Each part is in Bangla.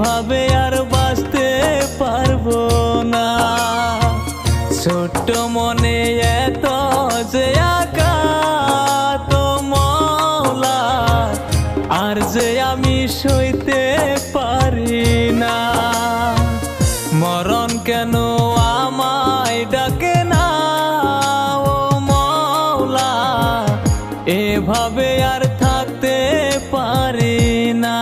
এভাবে আর বাঁচতে পারবো না। ছোট্ট মনে এত যে আঘাত মওলা, আর যে আমি সইতে পারি না। মরণ কেন আমায় ডাকে না ও মওলা, এভাবে আর থাকতে পারি না।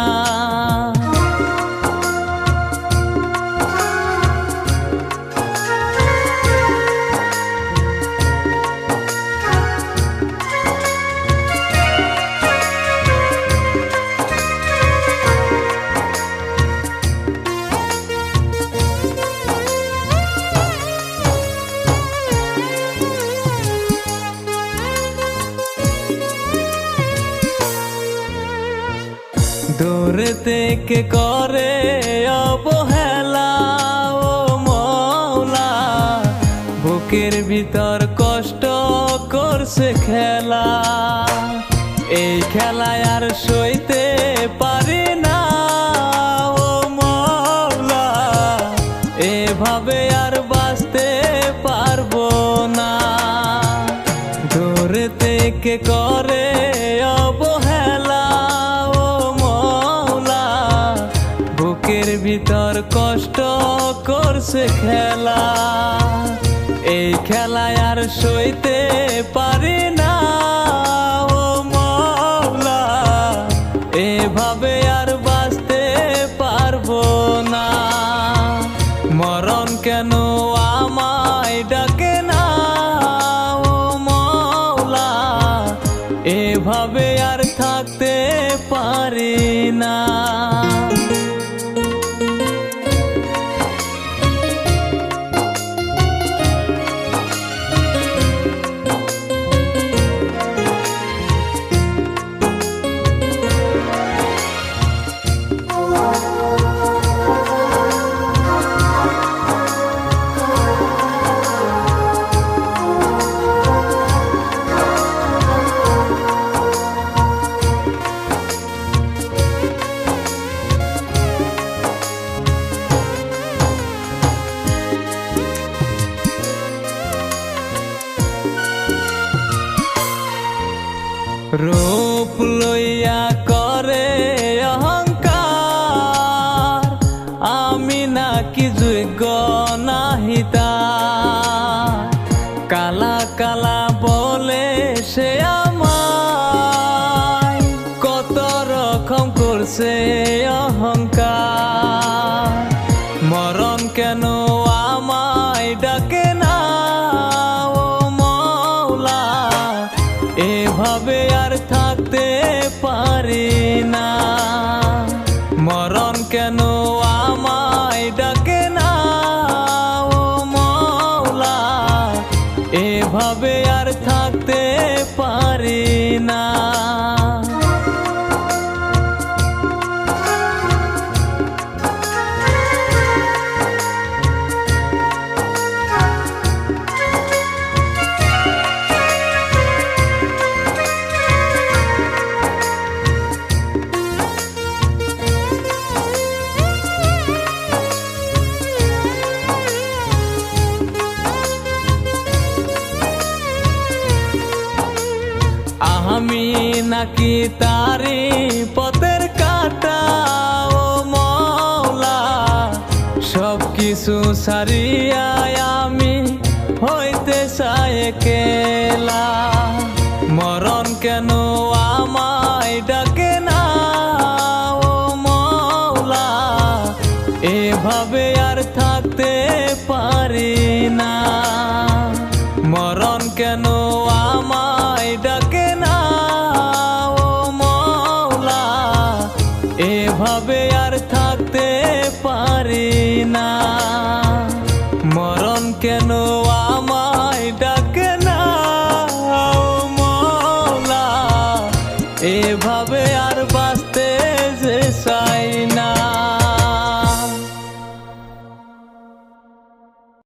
দূরে থেকে করে অবহেলা ও মওলা, বুকের ভিতর কষ্ট করছে খেলা। এই খেলায় আর সইতে পারি না ও মওলা, এভাবে আর বাঁচতে পারবো না। দূরে থেকে করে অবহেলা ও মওলা, বুকের ভিতর কষ্ট করছে খেলা। এই খেলায় আর সইতে পারি না ও মওলা, এভাবে আর বাঁচতে পারবো না। মরণ কেন আমায় ডাকে না ও মওলা, এভাবে আর থাকতে পারি না। রূপ লইয়া করে অহংকার, আমি নাকি যোগ্য নাহি তার। কালা কালা বলে সে আমায়, কত রকম করছে অহংকার। মরণ কেন আমায় ডাকে না ও মওলা, এভাবে আর থাকতে পারি না। মরণ কেন আমায় ডাকে না ও মওলা, এভাবে আর থাকতে পারি না। আমি নাকি তারি পথের কাটা ও মওলা, সব কিছু ছাড়িয়া আমি হইতে চাই একলা। মরণ কেন আমায় ডাকে না ও মওলা, এভাবে আর থাকতে পারি না। মরণ কেন আমায় ডাকে না ও মওলা, এভাবে আর থাকতে পারি না। মরণ কেন আমায় ডাকে না ও মওলা, এভাবে আর